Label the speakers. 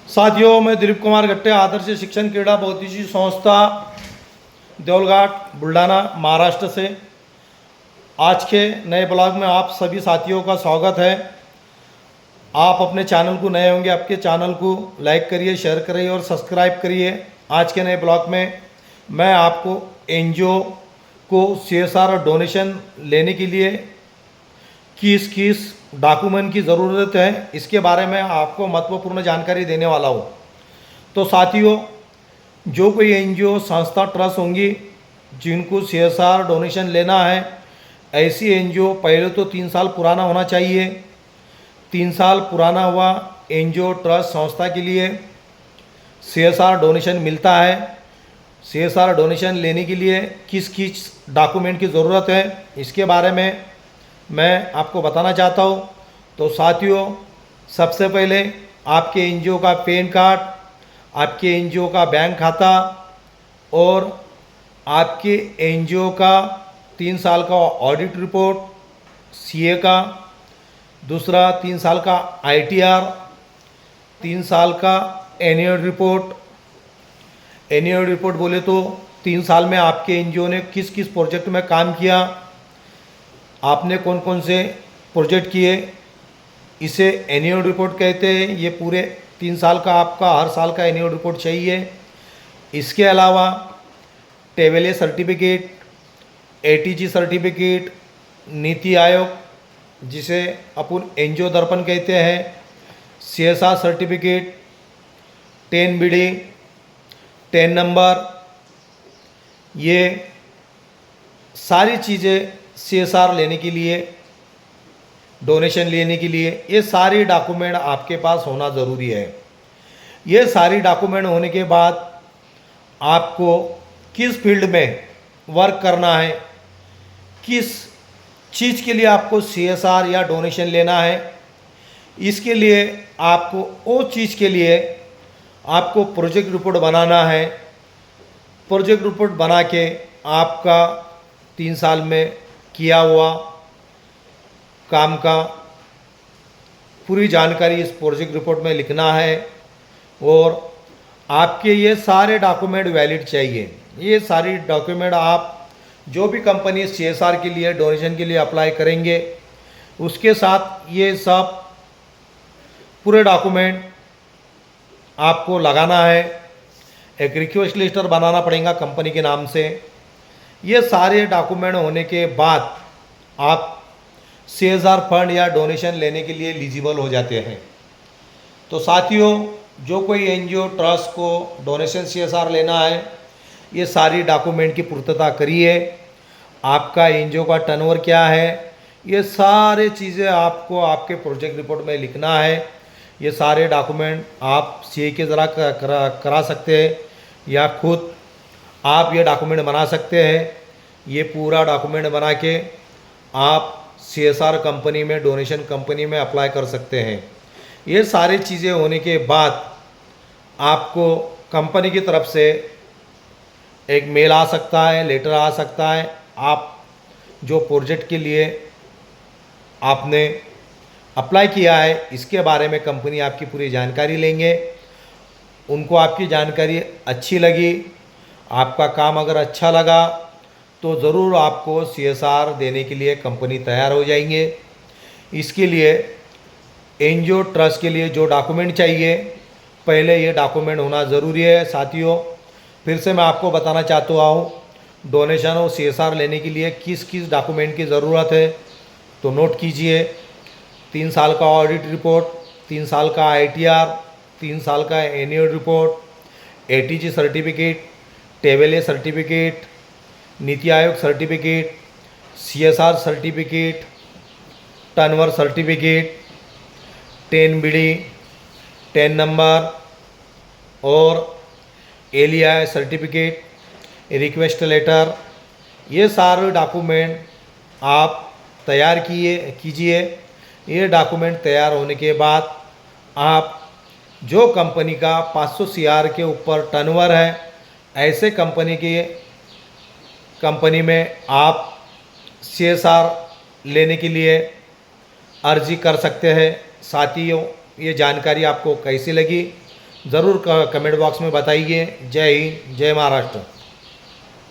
Speaker 1: साथियों, मैं दिलीप कुमार गट्टे, आदर्श शिक्षण क्रीड़ा बहुउद्देशीय संस्था देवलघाट बुल्ढाना महाराष्ट्र से आज के नए ब्लॉग में आप सभी साथियों का स्वागत है। आप अपने चैनल को नए होंगे, आपके चैनल को लाइक करिए, शेयर करिए और सब्सक्राइब करिए। आज के नए ब्लॉग में मैं आपको एनजीओ को CSR डोनेशन लेने के लिए किस किस डॉक्यूमेंट की ज़रूरत है, इसके बारे में आपको महत्वपूर्ण जानकारी देने वाला हूँ। तो साथियों, जो कोई एनजीओ संस्था ट्रस्ट होंगी जिनको CSR डोनेशन लेना है, ऐसी एनजीओ पहले तो 3 साल पुराना होना चाहिए। 3 साल पुराना हुआ एनजीओ ट्रस्ट संस्था के लिए CSR डोनेशन मिलता है। CSR डोनेशन लेने के लिए किस किस डॉक्यूमेंट की ज़रूरत है, इसके बारे में मैं आपको बताना चाहता हूँ। तो साथियों, सबसे पहले आपके एनजीओ का पैन कार्ड, आपके एनजीओ का बैंक खाता और आपके एनजीओ का 3 साल का ऑडिट रिपोर्ट CA का, दूसरा 3 साल का ITR, 3 साल का एनुअल रिपोर्ट। एनुअल रिपोर्ट बोले तो 3 साल में आपके एनजीओ ने किस किस प्रोजेक्ट में काम किया, आपने कौन कौन से प्रोजेक्ट किए, इसे एनुअल रिपोर्ट कहते हैं। ये पूरे 3 साल का आपका हर साल का एनुअल रिपोर्ट चाहिए। इसके अलावा table certificate, ATG certificate, NITI Aayog जिसे अपन एनजीओ दर्पण कहते हैं, CSR सर्टिफिकेट, 10BD, 10 नंबर, ये सारी चीज़ें CSR लेने के लिए, डोनेशन लेने के लिए ये सारी डॉक्यूमेंट आपके पास होना ज़रूरी है। ये सारी डॉक्यूमेंट होने के बाद आपको किस फील्ड में वर्क करना है, किस चीज़ के लिए आपको CSR या डोनेशन लेना है, इसके लिए आपको वो चीज़ के लिए आपको प्रोजेक्ट रिपोर्ट बनाना है। प्रोजेक्ट रिपोर्ट बना के आपका 3 साल में किया हुआ काम का पूरी जानकारी इस प्रोजेक्ट रिपोर्ट में लिखना है और आपके ये सारे डॉक्यूमेंट वैलिड चाहिए। ये सारी डॉक्यूमेंट आप जो भी कंपनी CSR के लिए डोनेशन के लिए अप्लाई करेंगे उसके साथ ये सब पूरे डॉक्यूमेंट आपको लगाना है। एक रिक्वेस्ट लेटर बनाना पड़ेगा कंपनी के नाम से। ये सारे डॉक्यूमेंट होने के बाद आप CSR फंड या डोनेशन लेने के लिए एलिजिबल हो जाते हैं। तो साथियों, जो कोई एनजीओ ट्रस्ट को डोनेशन CSR लेना है, ये सारी डॉक्यूमेंट की पूर्तता करिए। आपका एनजीओ का टर्नओवर क्या है, ये सारे चीज़ें आपको आपके प्रोजेक्ट रिपोर्ट में लिखना है। ये सारे डॉक्यूमेंट आप CA के ज़रा करा सकते हैं या खुद आप ये डॉक्यूमेंट बना सकते हैं। ये पूरा डॉक्यूमेंट बना के आप CSR कंपनी में, डोनेशन कंपनी में अप्लाई कर सकते हैं। ये सारी चीज़ें होने के बाद आपको कंपनी की तरफ से एक मेल आ सकता है, लेटर आ सकता है। आप जो प्रोजेक्ट के लिए आपने अप्लाई किया है इसके बारे में कंपनी आपकी पूरी जानकारी लेंगे। उनको आपकी जानकारी अच्छी लगी, आपका काम अगर अच्छा लगा तो ज़रूर आपको CSR देने के लिए कंपनी तैयार हो जाएंगे। इसके लिए एनजीओ ट्रस्ट के लिए जो डॉक्यूमेंट चाहिए, पहले ये डॉक्यूमेंट होना ज़रूरी है। साथियों, फिर से मैं आपको बताना चाहता हूँ डोनेशन और CSR लेने के लिए किस किस डॉक्यूमेंट की ज़रूरत है, तो नोट कीजिए। 3 साल का ऑडिट रिपोर्ट, 3 साल का ITR, 3 साल का annual report, ATG certificate, table certificate, NITI Aayog certificate, CSR certificate, turnover certificate, 10BD, 10 number और LEI सर्टिफिकेट, रिक्वेस्ट लेटर, ये सारे डॉक्यूमेंट आप तैयार कीजिए। ये डॉक्यूमेंट तैयार होने के बाद आप जो कंपनी का 500 CR के ऊपर टर्नओवर है, ऐसे कंपनी में आप CSR लेने के लिए अर्जी कर सकते हैं। साथियों, ये जानकारी आपको कैसी लगी ज़रूर कमेंट बॉक्स में बताइए। जय हिंद, जय महाराष्ट्र।